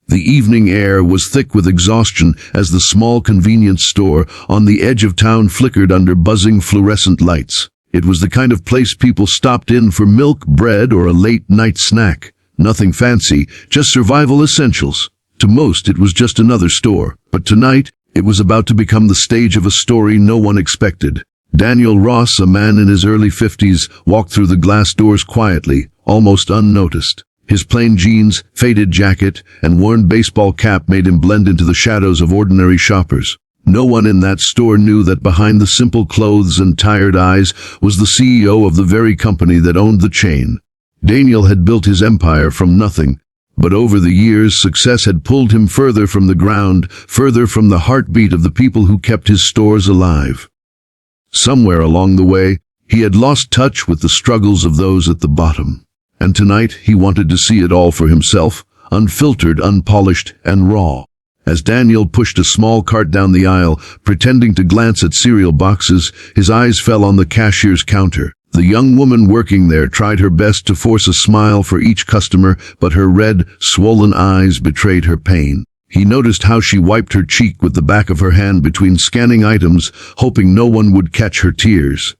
The evening air was thick with exhaustion as the small convenience store on the edge of town flickered under buzzing fluorescent lights. It was the kind of place people stopped in for milk, bread, or a late-night snack. Nothing fancy, just survival essentials. To most, it was just another store. But tonight, it was about to become the stage of a story no one expected. Daniel Ross, a man in his early 50s, walked through the glass doors quietly, almost unnoticed. His plain jeans, faded jacket, and worn baseball cap made him blend into the shadows of ordinary shoppers. No one in that store knew that behind the simple clothes and tired eyes was the CEO of the very company that owned the chain. Daniel had built his empire from nothing, but over the years success had pulled him further from the ground, further from the heartbeat of the people who kept his stores alive. Somewhere along the way, he had lost touch with the struggles of those at the bottom. And tonight he wanted to see it all for himself, unfiltered, unpolished, and raw. As Daniel pushed a small cart down the aisle, pretending to glance at cereal boxes, his eyes fell on the cashier's counter. The young woman working there tried her best to force a smile for each customer, but her red, swollen eyes betrayed her pain. He noticed how she wiped her cheek with the back of her hand between scanning items, hoping no one would catch her tears.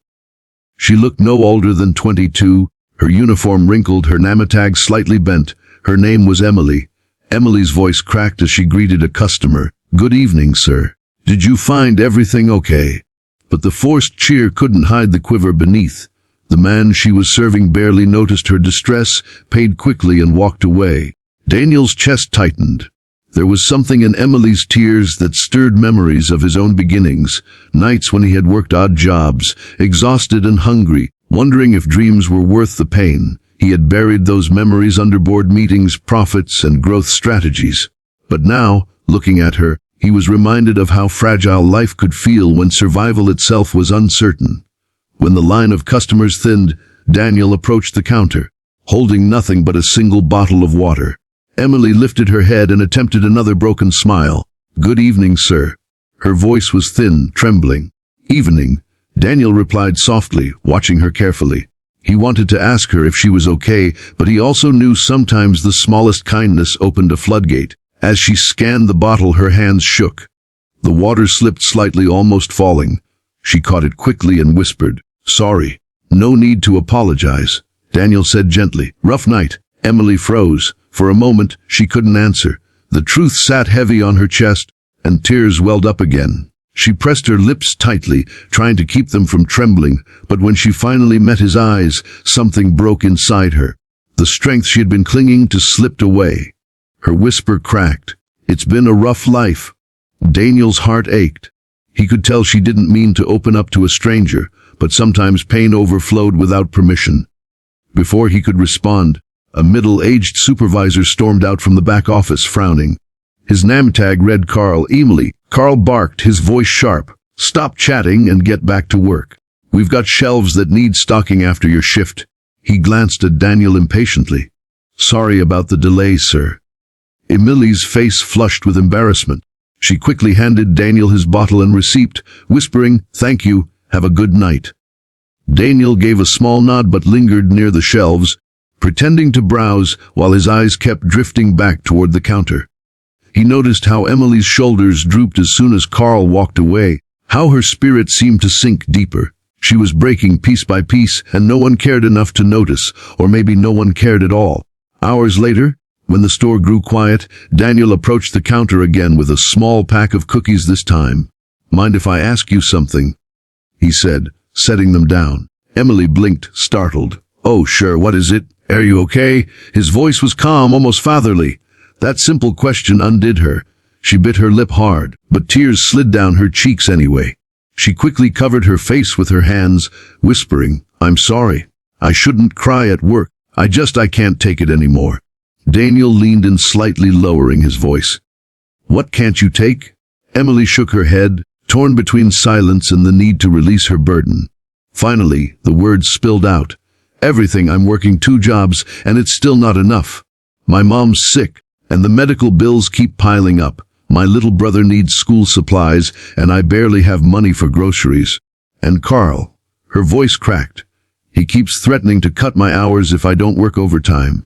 She looked no older than 22, her uniform wrinkled, her name tag slightly bent. Her name was Emily. Emily's voice cracked as she greeted a customer. "Good evening, sir. Did you find everything okay?" But the forced cheer couldn't hide the quiver beneath. The man she was serving barely noticed her distress, paid quickly, and walked away. Daniel's chest tightened. There was something in Emily's tears that stirred memories of his own beginnings, nights when he had worked odd jobs, exhausted and hungry, wondering if dreams were worth the pain. He had buried those memories under board meetings, profits, and growth strategies. But now, looking at her, he was reminded of how fragile life could feel when survival itself was uncertain. When the line of customers thinned, Daniel approached the counter, holding nothing but a single bottle of water. Emily lifted her head and attempted another broken smile. "Good evening, sir." Her voice was thin, trembling. "Evening," Daniel replied softly, watching her carefully. He wanted to ask her if she was okay, but he also knew sometimes the smallest kindness opened a floodgate. As she scanned the bottle, her hands shook. The water slipped slightly, almost falling. She caught it quickly and whispered, "Sorry." "No need to apologize," Daniel said gently. "Rough night." Emily froze. For a moment, she couldn't answer. The truth sat heavy on her chest, and tears welled up again. She pressed her lips tightly, trying to keep them from trembling, but when she finally met his eyes, something broke inside her. The strength she had been clinging to slipped away. Her whisper cracked. "It's been a rough life." Daniel's heart ached. He could tell she didn't mean to open up to a stranger, but sometimes pain overflowed without permission. Before he could respond, a middle-aged supervisor stormed out from the back office, frowning. His name tag read Carl. "Emily." Carl barked, his voice sharp. "Stop chatting and get back to work. We've got shelves that need stocking after your shift." He glanced at Daniel impatiently. "Sorry about the delay, sir." Emily's face flushed with embarrassment. She quickly handed Daniel his bottle and receipt, whispering, "Thank you, have a good night." Daniel gave a small nod but lingered near the shelves, pretending to browse while his eyes kept drifting back toward the counter. He noticed how Emily's shoulders drooped as soon as Carl walked away, how her spirit seemed to sink deeper. She was breaking piece by piece, and no one cared enough to notice, or maybe no one cared at all. Hours later, when the store grew quiet, Daniel approached the counter again with a small pack of cookies this time. "Mind if I ask you something?" he said, setting them down. Emily blinked, startled. "Oh, sure, what is it? Are you okay?" His voice was calm, almost fatherly. That simple question undid her. She bit her lip hard, but tears slid down her cheeks anyway. She quickly covered her face with her hands, whispering, "I'm sorry. I shouldn't cry at work. I can't take it anymore." Daniel leaned in, slightly lowering his voice. "What can't you take?" Emily shook her head, torn between silence and the need to release her burden. Finally, the words spilled out. "Everything. I'm working 2 jobs, and it's still not enough. My mom's sick, and the medical bills keep piling up. My little brother needs school supplies, and I barely have money for groceries. And Carl," her voice cracked, "he keeps threatening to cut my hours if I don't work overtime.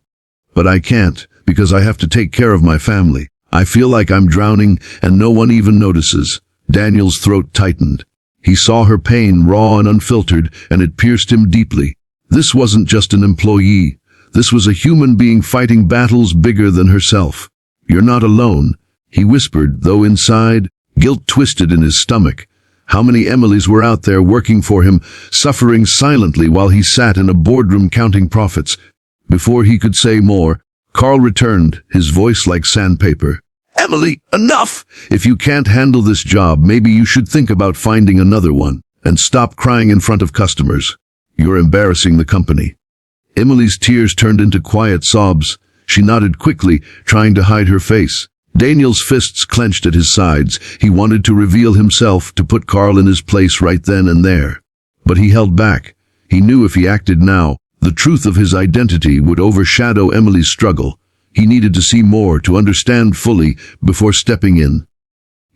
But I can't, because I have to take care of my family." I feel like I'm drowning and no one even notices. Daniel's throat tightened. He saw her pain, raw and unfiltered, and it pierced him deeply. This wasn't just an employee. This was a human being fighting battles bigger than herself. "You're not alone," he whispered, though inside, guilt twisted in his stomach. How many Emilys were out there working for him, suffering silently while he sat in a boardroom counting profits? Before he could say more, Carl returned, his voice like sandpaper. "Emily, enough! If you can't handle this job, maybe you should think about finding another one, and stop crying in front of customers. You're embarrassing the company." Emily's tears turned into quiet sobs. She nodded quickly, trying to hide her face. Daniel's fists clenched at his sides. He wanted to reveal himself, to put Carl in his place right then and there. But he held back. He knew if he acted now, the truth of his identity would overshadow Emily's struggle. He needed to see more, to understand fully, before stepping in.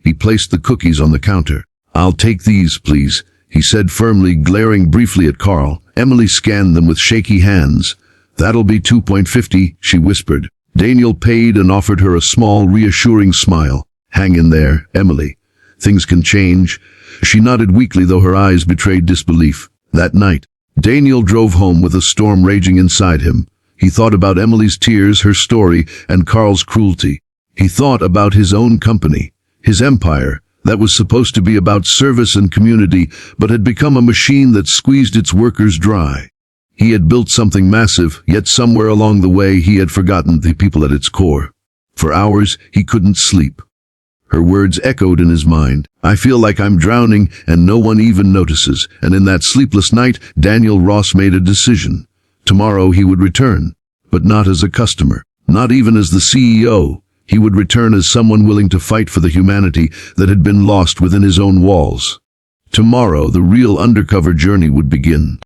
He placed the cookies on the counter. "I'll take these, please," he said firmly, glaring briefly at Carl. Emily scanned them with shaky hands. "That'll be $2.50, she whispered. Daniel paid and offered her a small, reassuring smile. "Hang in there, Emily. Things can change." She nodded weakly, though her eyes betrayed disbelief. That night, Daniel drove home with a storm raging inside him. He thought about Emily's tears, her story, and Carl's cruelty. He thought about his own company, his empire, that was supposed to be about service and community, but had become a machine that squeezed its workers dry. He had built something massive, yet somewhere along the way he had forgotten the people at its core. For hours, he couldn't sleep. Her words echoed in his mind. "I feel like I'm drowning, and no one even notices." And in that sleepless night, Daniel Ross made a decision. Tomorrow he would return, but not as a customer, not even as the CEO. He would return as someone willing to fight for the humanity that had been lost within his own walls. Tomorrow, the real undercover journey would begin.